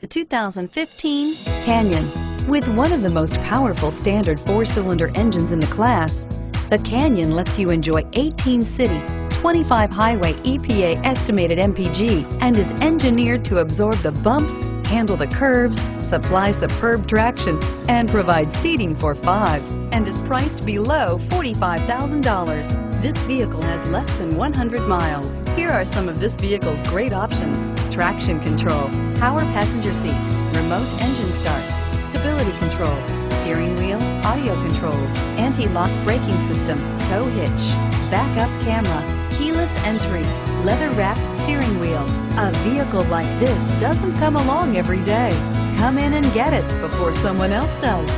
The 2015 Canyon. With one of the most powerful standard four-cylinder engines in the class, the Canyon lets you enjoy 18 city, 25 highway EPA estimated MPG, and is engineered to absorb the bumps, handle the curves, supply superb traction, and provide seating for 5, and is priced below $45,000. This vehicle has less than 100 miles. Here are some of this vehicle's great options: traction control, power passenger seat, remote engine start, stability control, steering wheel audio controls, anti-lock braking system, tow hitch, backup camera, keyless entry, leather-wrapped steering wheel. A vehicle like this doesn't come along every day. Come in and get it before someone else does.